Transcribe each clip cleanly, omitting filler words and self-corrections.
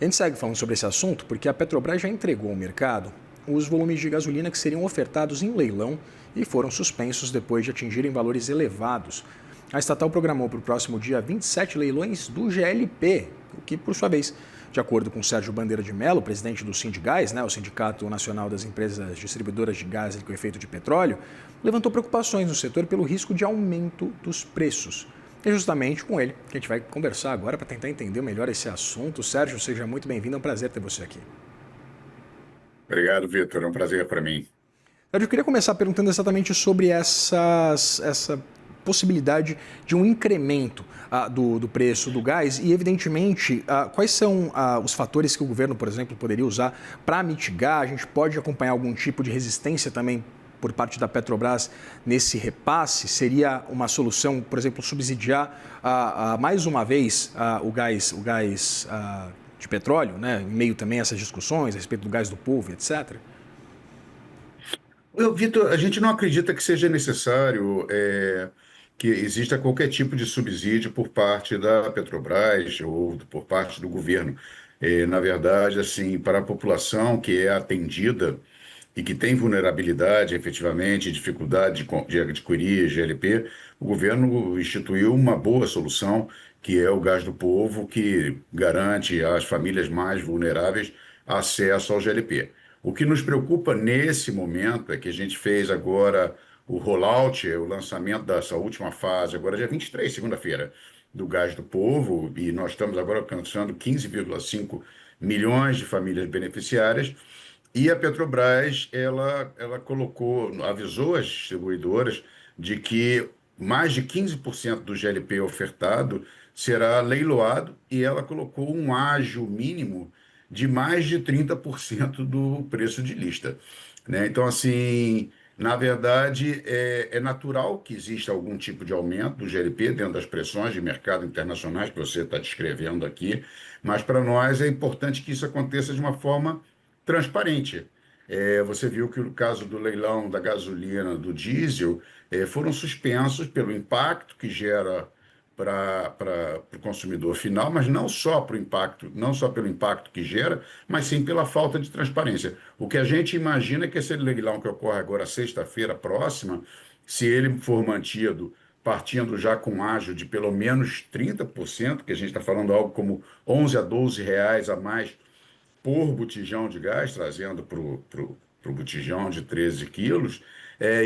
A gente segue falando sobre esse assunto porque a Petrobras já entregou ao mercado os volumes de gasolina que seriam ofertados em leilão e foram suspensos depois de atingirem valores elevados. A estatal programou para o próximo dia 27 leilões do GLP, o que, por sua vez, de acordo com Sérgio Bandeira de Mello, presidente do Sindigás, o Sindicato Nacional das Empresas Distribuidoras de Gás e Efeito de Petróleo, levantou preocupações no setor pelo risco de aumento dos preços. É justamente com ele que a gente vai conversar agora para tentar entender melhor esse assunto. Sérgio, seja muito bem-vindo, é um prazer ter você aqui. Obrigado, Vitor. É um prazer para mim. Sérgio, eu queria começar perguntando exatamente sobre essa possibilidade de um incremento do preço do gás e, evidentemente, quais são os fatores que o governo, por exemplo, poderia usar para mitigar? A gente pode acompanhar algum tipo de resistência também por parte da Petrobras nesse repasse? Seria uma solução, por exemplo, subsidiar mais uma vez o gás de petróleo, né? Em meio também a essas discussões a respeito do gás do povo, etc.? Vitor, a gente não acredita que seja necessário que exista qualquer tipo de subsídio por parte da Petrobras ou por parte do governo. Na verdade, assim, para a população que é atendida e que tem vulnerabilidade, efetivamente, dificuldade de adquirir GLP, o governo instituiu uma boa solução, que é o gás do povo, que garante às famílias mais vulneráveis acesso ao GLP. O que nos preocupa nesse momento é que a gente fez agora o rollout, o lançamento dessa última fase, agora dia 23, segunda-feira, do gás do povo, e nós estamos agora alcançando 15,5 milhões de famílias beneficiárias. E a Petrobras, ela avisou as distribuidoras de que mais de 15% do GLP ofertado será leiloado e ela colocou um ágio mínimo de mais de 30% do preço de lista, né? Então, assim, na verdade, é natural que exista algum tipo de aumento do GLP dentro das pressões de mercado internacionais que você está descrevendo aqui, mas para nós é importante que isso aconteça de uma forma transparente. Você viu que no caso do leilão da gasolina, do diesel, foram suspensos pelo impacto que gera para o consumidor final, mas não só para o impacto, não só pelo impacto que gera, mas sim pela falta de transparência. O que a gente imagina é que esse leilão que ocorre agora sexta-feira próxima, se ele for mantido partindo já com ágio de pelo menos 30%, que a gente está falando algo como 11 a 12 reais a mais por botijão de gás, trazendo para o botijão de 13 quilos,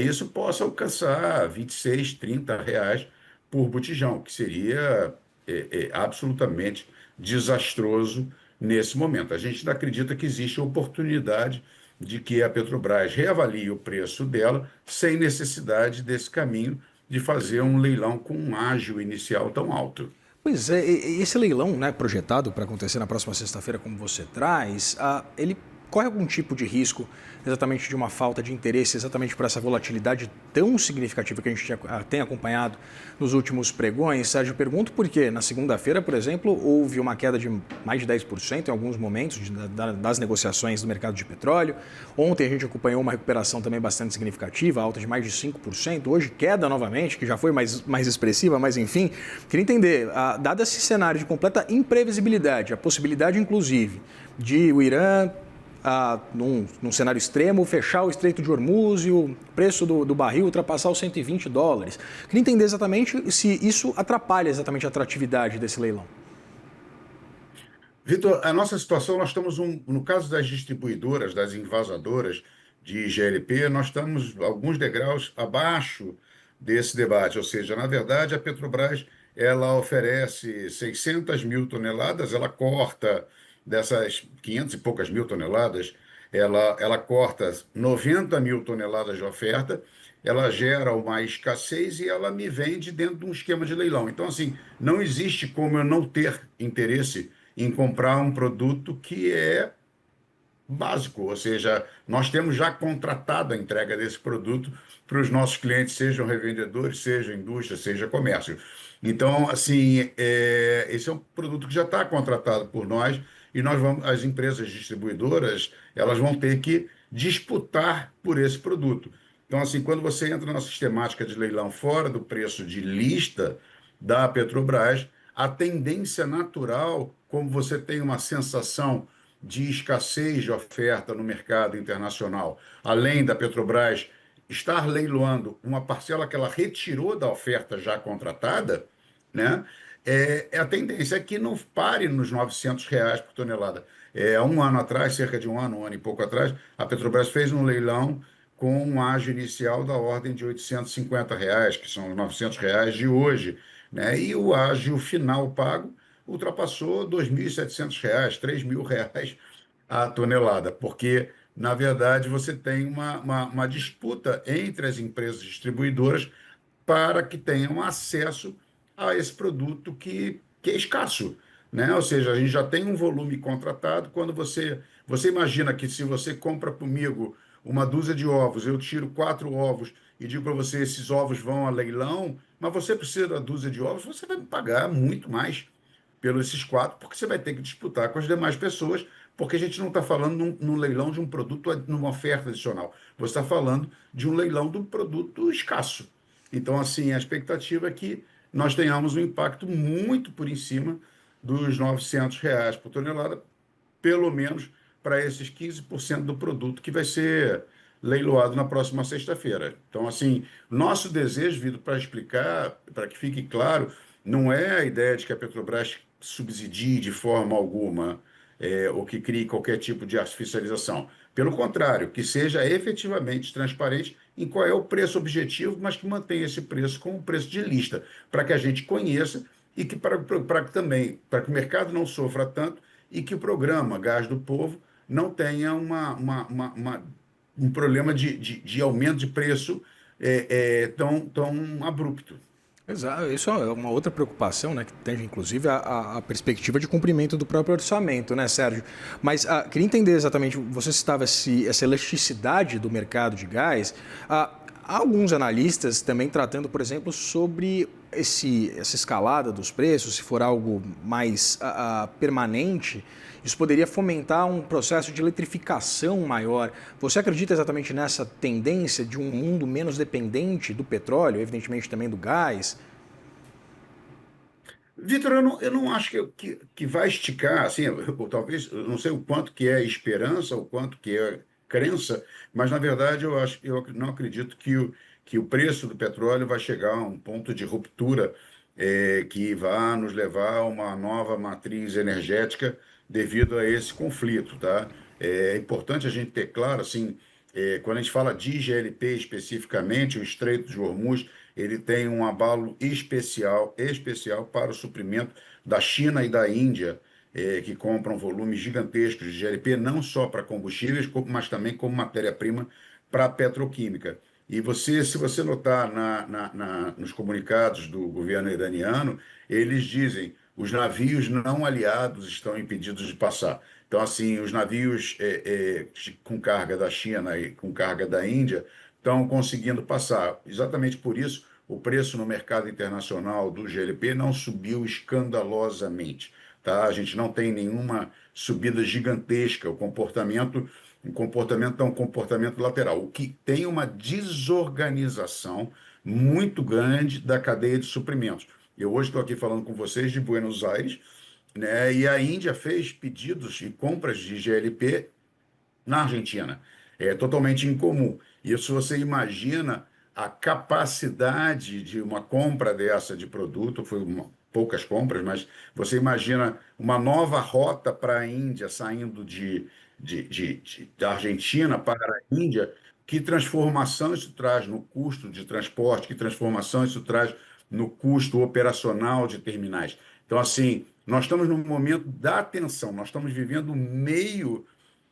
isso possa alcançar 26, 30 reais por botijão, que seria absolutamente desastroso nesse momento. A gente não acredita que existe oportunidade de que a Petrobras reavalie o preço dela sem necessidade desse caminho de fazer um leilão com um ágio inicial tão alto. Pois é, esse leilão, né, projetado para acontecer na próxima sexta-feira, como você traz, ele corre algum tipo de risco exatamente de uma falta de interesse, exatamente por essa volatilidade tão significativa que a gente tem acompanhado nos últimos pregões? Sérgio, pergunto porque na segunda-feira, por exemplo, houve uma queda de mais de 10% em alguns momentos das negociações do mercado de petróleo. Ontem a gente acompanhou uma recuperação também bastante significativa, alta de mais de 5%. Hoje queda novamente, que já foi mais expressiva, mas enfim. Queria entender, dado esse cenário de completa imprevisibilidade, a possibilidade inclusive de o Irã num cenário extremo, fechar o Estreito de Hormuz e o preço do barril ultrapassar os $120. Queria entender exatamente se isso atrapalha exatamente a atratividade desse leilão. Vitor, a nossa situação, nós estamos, no caso das distribuidoras, das envasadoras de GLP, nós estamos alguns degraus abaixo desse debate, ou seja, na verdade, a Petrobras, ela oferece 600 mil toneladas, ela corta dessas 500 e poucas mil toneladas, ela corta 90 mil toneladas de oferta, ela gera uma escassez e ela me vende dentro de um esquema de leilão. Então, assim, não existe como eu não ter interesse em comprar um produto que é básico, ou seja, nós temos já contratado a entrega desse produto para os nossos clientes, sejam revendedores, seja indústria, seja comércio. Então, assim, esse é um produto que já está contratado por nós e nós vamos, as empresas distribuidoras, elas vão ter que disputar por esse produto. Então, assim, quando você entra na sistemática de leilão fora do preço de lista da Petrobras, a tendência natural, como você tem uma sensação de escassez de oferta no mercado internacional, além da Petrobras estar leiloando uma parcela que ela retirou da oferta já contratada, né? A tendência é que não pare nos R$ 900 por tonelada. Há um ano atrás, cerca de um ano e pouco atrás, a Petrobras fez um leilão com um ágio inicial da ordem de R$ 850, que são os R$ 900 de hoje, né? E o ágio final pago ultrapassou R$ 2.700, R$ 3.000 a tonelada, porque, na verdade, você tem uma disputa entre as empresas distribuidoras para que tenham acesso a esse produto que é escasso, né? Ou seja, a gente já tem um volume contratado. Quando você imagina que se você compra comigo uma dúzia de ovos, eu tiro 4 ovos e digo para você, esses ovos vão a leilão, mas você precisa da dúzia de ovos, você vai me pagar muito mais pelos esses 4, porque você vai ter que disputar com as demais pessoas, porque a gente não está falando num leilão de um produto, numa oferta adicional. Você está falando de um leilão de um produto escasso. Então, assim, a expectativa é que nós tenhamos um impacto muito por em cima dos R$ 900 por tonelada, pelo menos para esses 15% do produto que vai ser leiloado na próxima sexta-feira. Então, assim, nosso desejo, Vitor, para explicar, para que fique claro, não é a ideia de que a Petrobras subsidie de forma alguma ou que crie qualquer tipo de artificialização. Pelo contrário, que seja efetivamente transparente em qual é o preço objetivo, mas que mantenha esse preço como preço de lista, para que a gente conheça e que para que também, para que o mercado não sofra tanto e que o programa Gás do Povo não tenha um problema de aumento de preço tão abrupto. Exato, isso é uma outra preocupação, né, que tem inclusive a perspectiva de cumprimento do próprio orçamento, né, Sérgio? Mas queria entender exatamente, você citava essa elasticidade do mercado de gás. Há alguns analistas também tratando, por exemplo, sobre essa escalada dos preços, se for algo mais permanente, isso poderia fomentar um processo de eletrificação maior. Você acredita exatamente nessa tendência de um mundo menos dependente do petróleo, evidentemente também do gás? Vitor, eu não acho que vai esticar, assim, talvez, eu não sei o quanto que é esperança, o quanto que é crença, mas na verdade eu não acredito que o preço do petróleo vai chegar a um ponto de ruptura que vá nos levar a uma nova matriz energética devido a esse conflito, tá? É importante a gente ter claro, assim, quando a gente fala de GLP especificamente, o Estreito de Hormuz, ele tem um abalo especial para o suprimento da China e da Índia, que compram volumes gigantescos de GLP, não só para combustíveis, mas também como matéria-prima para a petroquímica. E se você notar nos comunicados do governo iraniano, eles dizem os navios não aliados estão impedidos de passar. Então, assim, os navios com carga da China e com carga da Índia estão conseguindo passar. Exatamente por isso, o preço no mercado internacional do GLP não subiu escandalosamente. Tá? A gente não tem nenhuma subida gigantesca. O comportamento é um comportamento lateral. O que tem uma desorganização muito grande da cadeia de suprimentos. Eu hoje estou aqui falando com vocês de Buenos Aires, né? E a Índia fez pedidos e compras de GLP na Argentina. É totalmente incomum. Isso você imagina a capacidade de uma compra dessa de produto, poucas compras, mas você imagina uma nova rota para a Índia saindo da Argentina para a Índia, que transformação isso traz no custo de transporte, que transformação isso traz no custo operacional de terminais. Então, assim, nós estamos no momento da atenção, nós estamos vivendo o meio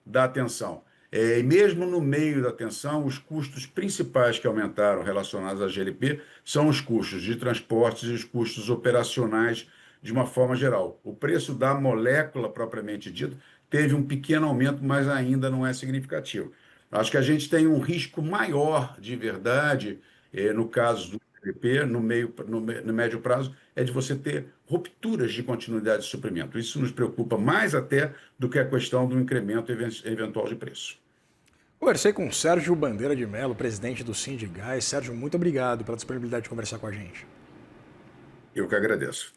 da atenção. E mesmo no meio da atenção, os custos principais que aumentaram relacionados à GLP são os custos de transportes e os custos operacionais de uma forma geral. O preço da molécula propriamente dito teve um pequeno aumento, mas ainda não é significativo. Acho que a gente tem um risco maior de verdade, no caso do GLP, no médio prazo, é de você ter rupturas de continuidade de suprimento. Isso nos preocupa mais até do que a questão do incremento eventual de preço. Conversei com Sérgio Bandeira de Mello, presidente do Sindigás. Sérgio, muito obrigado pela disponibilidade de conversar com a gente. Eu que agradeço.